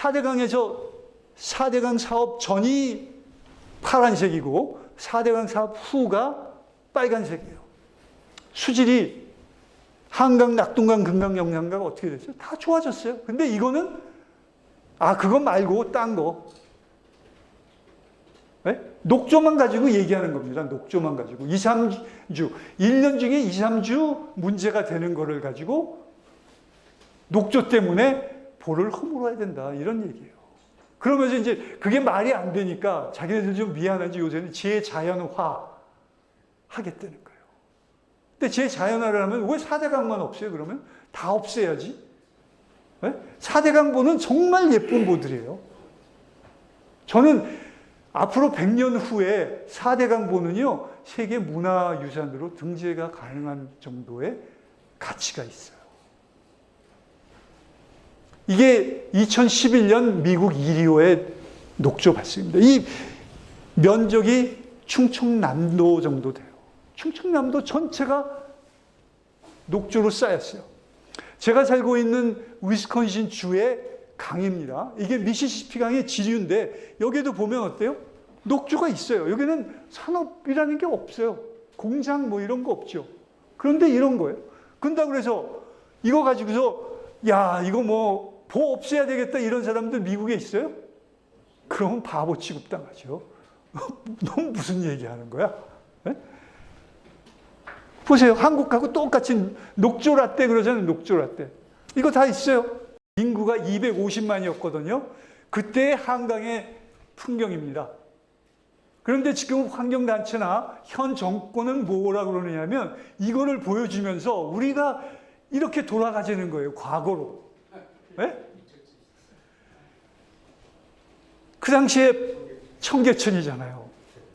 4대강에서 4대강 사업 전이 파란색이고 4대강 사업 후가 빨간색이에요. 수질이 한강, 낙동강, 금강, 영산강 어떻게 됐어요? 다 좋아졌어요. 근데 이거는 그거 말고 딴 거. 네? 녹조만 가지고 얘기하는 겁니다. 녹조만 가지고. 2, 3주. 1년 중에 2, 3주 문제가 되는 거를 가지고 녹조 때문에 보를 허물어야 된다. 이런 얘기예요. 그러면서 이제 그게 말이 안 되니까 자기네들 좀 미안하지 요새는 재자연화 하겠다는 거예요. 근데 재자연화를 하면 왜 4대강만 없어요? 그러면 다 없애야지. 네? 4대강 보는 정말 예쁜 보들이에요. 저는 앞으로 100년 후에 4대강 보는요, 세계 문화유산으로 등재가 가능한 정도의 가치가 있어요. 이게 2011년 미국 이리오의 녹조 발생입니다. 이 면적이 충청남도 정도 돼요. 충청남도 전체가 녹조로 쌓였어요. 제가 살고 있는 위스콘신 주의 강입니다. 이게 미시시피 강의 지류인데 여기도 보면 어때요? 녹조가 있어요. 여기는 산업이라는 게 없어요. 공장 뭐 이런 거 없죠. 그런데 이런 거예요. 그런다고 그래서 이거 가지고서 야 이거 뭐 보 없애야 되겠다 이런 사람들 미국에 있어요? 그러면 바보 취급당하죠. 넌 무슨 얘기하는 거야? 네? 보세요. 한국하고 똑같이 녹조라떼 그러잖아요. 녹조라떼. 이거 다 있어요. 인구가 250만이었거든요. 그때 한강의 풍경입니다. 그런데 지금 환경단체나 현 정권은 뭐라고 그러느냐면 이거를 보여주면서 우리가 이렇게 돌아가자는 거예요. 과거로. 네? 그 당시에 청계천이잖아요.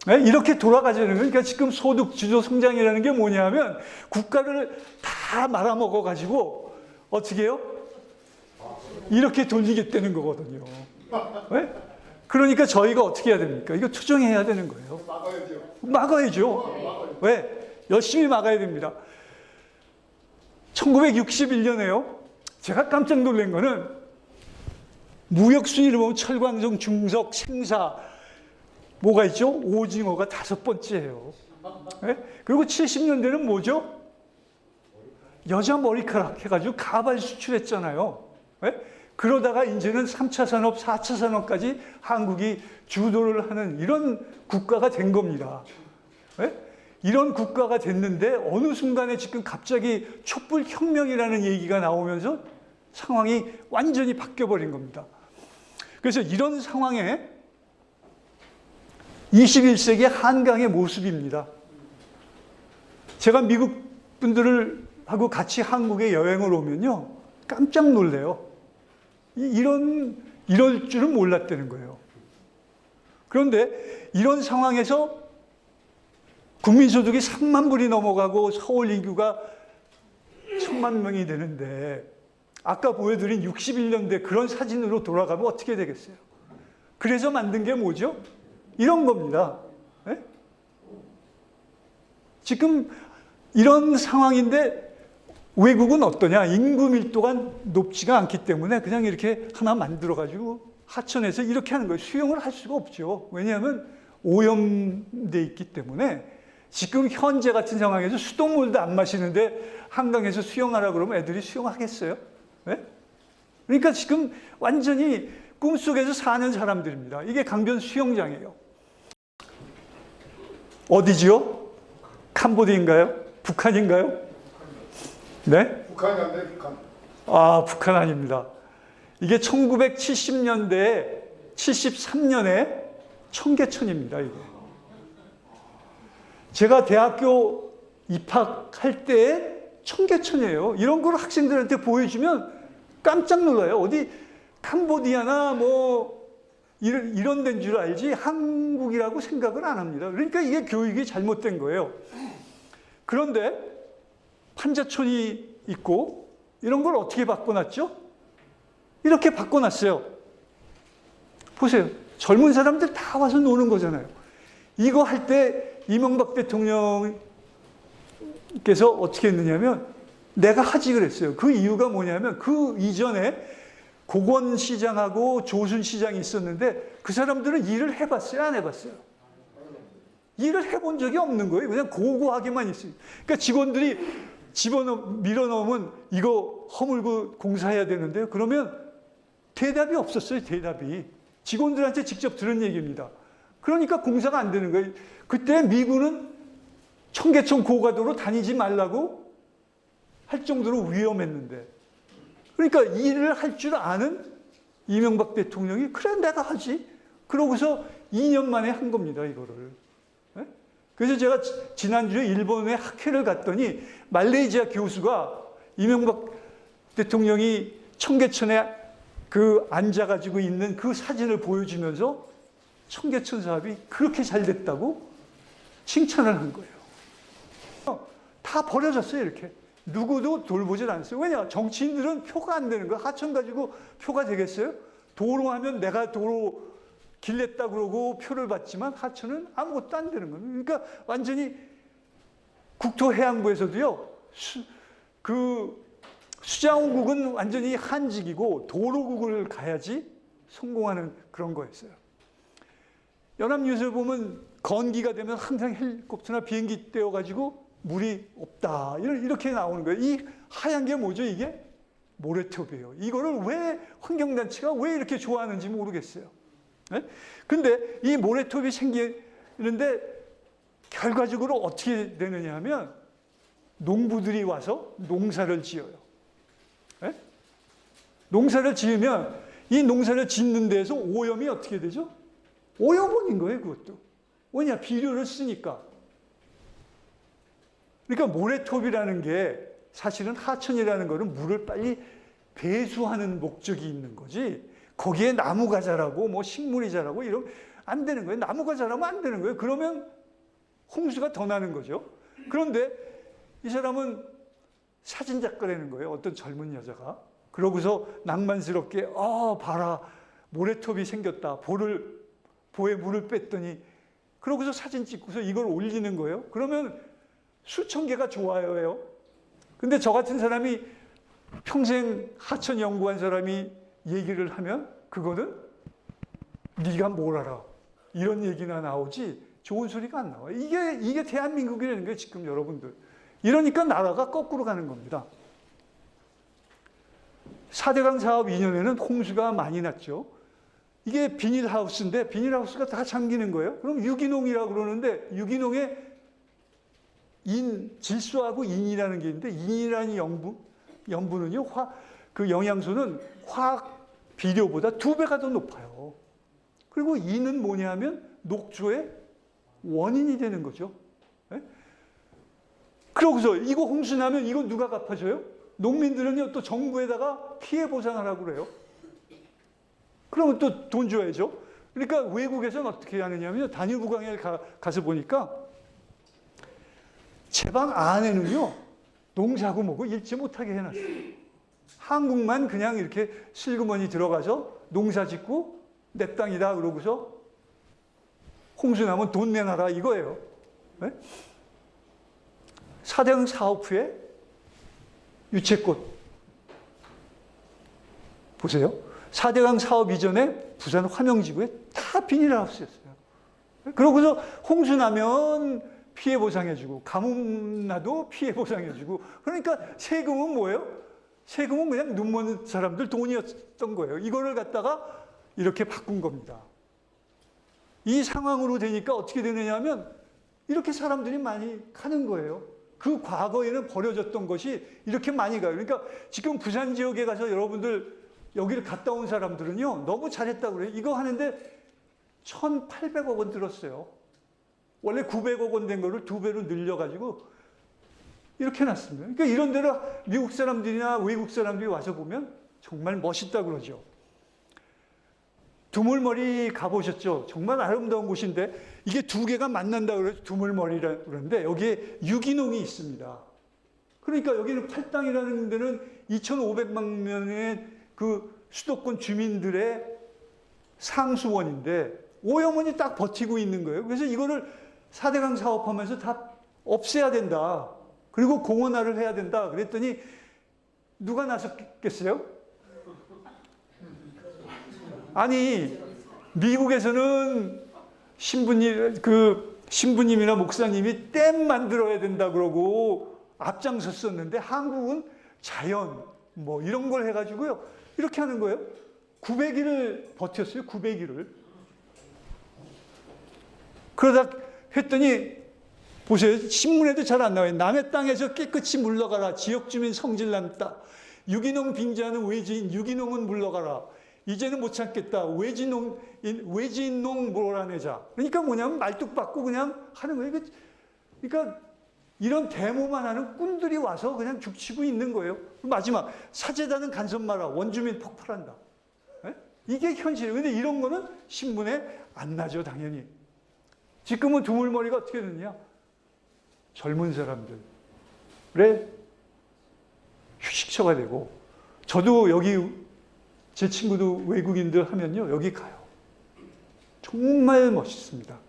네? 이렇게 돌아가자는 거예요. 그러니까 지금 소득 주도 성장이라는 게 뭐냐면 국가를 다 말아먹어가지고 어떻게 해요? 이렇게 돌리겠다는 거거든요. 네? 그러니까 저희가 어떻게 해야 됩니까? 이거 투정해야 되는 거예요. 막아야죠. 왜? 열심히 막아야 됩니다. 1961년에요. 제가 깜짝 놀란 거는 무역 순위를 보면 철광정, 중석, 생사 뭐가 있죠? 오징어가 5번째예요. 네? 그리고 70년대는 뭐죠? 여자 머리카락 해가지고 가발 수출했잖아요. 네? 그러다가 이제는 3차 산업, 4차 산업까지 한국이 주도를 하는 이런 국가가 된 겁니다. 네? 이런 국가가 됐는데 어느 순간에 지금 갑자기 촛불혁명이라는 얘기가 나오면서 상황이 완전히 바뀌어버린 겁니다. 그래서 이런 상황에 21세기 한강의 모습입니다. 제가 미국 분들을 하고 같이 한국에 여행을 오면요. 깜짝 놀래요. 이럴 줄은 몰랐다는 거예요. 그런데 이런 상황에서 국민소득이 3만 불이 넘어가고 서울 인구가 1,000만 명이 되는데 아까 보여드린 61년대 그런 사진으로 돌아가면 어떻게 되겠어요? 그래서 만든 게 뭐죠? 이런 겁니다. 네? 지금 이런 상황인데 외국은 어떠냐? 인구 밀도가 높지가 않기 때문에 그냥 이렇게 하나 만들어가지고 하천에서 이렇게 하는 거예요. 수용을 할 수가 없죠. 왜냐하면 오염돼 있기 때문에 지금 현재 같은 상황에서 수돗물도 안 마시는데 한강에서 수영하라 그러면 애들이 수영하겠어요? 네? 그러니까 지금 완전히 꿈속에서 사는 사람들입니다. 이게 강변 수영장이에요. 어디지요? 캄보디아인가요? 북한인가요? 네? 북한이 안 돼, 북한. 북한 아닙니다. 이게 1970년대에 73년에 청계천입니다. 이게. 제가 대학교 입학할 때 청계천이에요. 이런 걸 학생들한테 보여주면 깜짝 놀라요. 어디 캄보디아나 뭐 이런 데인 줄 알지 한국이라고 생각을 안 합니다. 그러니까 이게 교육이 잘못된 거예요. 그런데 판자촌이 있고 이런 걸 어떻게 바꿔놨죠? 이렇게 바꿔놨어요. 보세요. 젊은 사람들 다 와서 노는 거잖아요. 이거 할 때 이명박 대통령께서 어떻게 했느냐면 내가 하지 그랬어요. 그 이유가 뭐냐면 그 이전에 고건시장하고 조순시장이 있었는데 그 사람들은 일을 해봤어요? 안 해봤어요? 일을 해본 적이 없는 거예요. 그냥 고고하게만 있어요. 그러니까 직원들이 밀어넣으면 이거 허물고 공사해야 되는데요. 그러면 대답이 없었어요. 대답이. 직원들한테 직접 들은 얘기입니다. 그러니까 공사가 안 되는 거예요. 그때 미군은 청계천 고가도로 다니지 말라고 할 정도로 위험했는데, 그러니까 일을 할 줄 아는 이명박 대통령이 그래 내가 하지. 그러고서 2년 만에 한 겁니다. 이거를. 그래서 제가 지난주에 일본에 학회를 갔더니 말레이시아 교수가 이명박 대통령이 청계천에 앉아가지고 있는 그 사진을 보여주면서 청계천 사업이 그렇게 잘 됐다고 칭찬을 한 거예요. 다 버려졌어요, 이렇게. 누구도 돌보질 않았어요. 왜냐? 정치인들은 표가 안 되는 거예요. 하천 가지고 표가 되겠어요? 도로하면 내가 도로 길 냈다 그러고 표를 받지만 하천은 아무것도 안 되는 거예요. 그러니까 완전히 국토해양부에서도요, 수자원국은 완전히 한직이고 도로국을 가야지 성공하는 그런 거였어요. 연합뉴스를 보면 건기가 되면 항상 헬리콥터나 비행기 떼어가지고 물이 없다. 이렇게 나오는 거예요. 이 하얀 게 뭐죠, 이게? 모래톱이에요. 이거를 왜 환경단체가 왜 이렇게 좋아하는지 모르겠어요. 네? 근데 이 모래톱이 생기는데 결과적으로 어떻게 되느냐 하면 농부들이 와서 농사를 지어요. 네? 농사를 지으면 이 농사를 짓는 데에서 오염이 어떻게 되죠? 오염원인 거예요, 그것도. 왜냐? 비료를 쓰니까. 그러니까 모래톱이라는 게 사실은 하천이라는 거는 물을 빨리 배수하는 목적이 있는 거지. 거기에 나무가 자라고 뭐 식물이 자라고 이러면 안 되는 거예요. 나무가 자라면 안 되는 거예요. 그러면 홍수가 더 나는 거죠. 그런데 이 사람은 사진작가라는 거예요. 어떤 젊은 여자가. 그러고서 낭만스럽게 봐라. 모래톱이 생겼다. 보에 물을 뺐더니 그러고서 사진 찍고서 이걸 올리는 거예요. 그러면 수천 개가 좋아요예요. 근데 저 같은 사람이 평생 하천 연구한 사람이 얘기를 하면 그거는 네가 뭘 알아. 이런 얘기나 나오지 좋은 소리가 안 나와요. 이게 대한민국이라는 거예요, 지금 여러분들. 이러니까 나라가 거꾸로 가는 겁니다. 4대강 사업 이전에는 홍수가 많이 났죠. 이게 비닐하우스인데 비닐하우스가 다 잠기는 거예요. 그럼 유기농이라고 그러는데 유기농에 질소하고 인이라는 게 있는데 인이라는 염분은요, 그 영양소는 화학 비료보다 2배가 더 높아요. 그리고 인은 뭐냐 하면 녹조의 원인이 되는 거죠. 네? 그러고서 이거 홍수 나면 이거 누가 갚아줘요? 농민들은요, 또 정부에다가 피해 보상하라고 그래요. 그러면 또 돈 줘야죠. 그러니까 외국에서는 어떻게 하느냐면 다뉴브강에 가서 보니까 제방 안에는요, 농사고 뭐고 읽지 못하게 해놨어요. 한국만 그냥 이렇게 슬그머니 들어가서 농사 짓고 내 땅이다 그러고서 홍수 나면 돈 내놔라 이거예요. 네? 4대강 사업 후에 유채꽃 보세요. 4대강 사업 이전에 부산 화명지구에 다 비닐하우스였어요. 그러고서 홍수 나면 피해 보상해주고 가뭄 나도 피해 보상해주고, 그러니까 세금은 뭐예요? 세금은 그냥 눈먼 사람들 돈이었던 거예요. 이거를 갖다가 이렇게 바꾼 겁니다. 이 상황으로 되니까 어떻게 되느냐 하면 이렇게 사람들이 많이 가는 거예요. 그 과거에는 버려졌던 것이 이렇게 많이 가요. 그러니까 지금 부산 지역에 가서 여러분들 여기를 갔다 온 사람들은요, 너무 잘했다고 그래요. 이거 하는데 1,800억 원 들었어요. 원래 900억 원 된 거를 2배로 늘려가지고 이렇게 해놨습니다. 그러니까 이런 데로 미국 사람들이나 외국 사람들이 와서 보면 정말 멋있다 그러죠. 두물머리 가보셨죠? 정말 아름다운 곳인데 이게 2개가 만난다 그래서 두물머리라고 그러는데 여기에 유기농이 있습니다. 그러니까 여기는 팔당이라는 데는 2,500만 명의 그 수도권 주민들의 상수원인데 오염원이 딱 버티고 있는 거예요. 그래서 이거를 4대강 사업하면서 다 없애야 된다. 그리고 공원화를 해야 된다. 그랬더니 누가 나섰겠어요? 아니, 미국에서는 신부님이나 목사님이 댐 만들어야 된다 그러고 앞장섰었는데 한국은 자연 뭐 이런 걸 해가지고요. 이렇게 하는 거예요. 900일을 버텼어요. 900일을. 그러다 했더니 보세요. 신문에도 잘 안 나와요. 남의 땅에서 깨끗이 물러가라. 지역주민 성질난다. 유기농 빙자하는 외지인, 유기농은 물러가라. 이제는 못 참겠다. 외지인농 몰아내자. 그러니까 뭐냐면 말뚝박고 그냥 하는 거예요. 그러니까 이런 데모만 하는 꾼들이 와서 그냥 죽치고 있는 거예요. 마지막, 사제단은 간섭 마라. 원주민 폭발한다. 네? 이게 현실이에요. 근데 이런 거는 신문에 안 나죠, 당연히. 지금은 두물머리가 어떻게 됐냐? 젊은 사람들의 휴식처가 되고, 저도 여기 제 친구도 외국인들 하면요, 여기 가요. 정말 멋있습니다.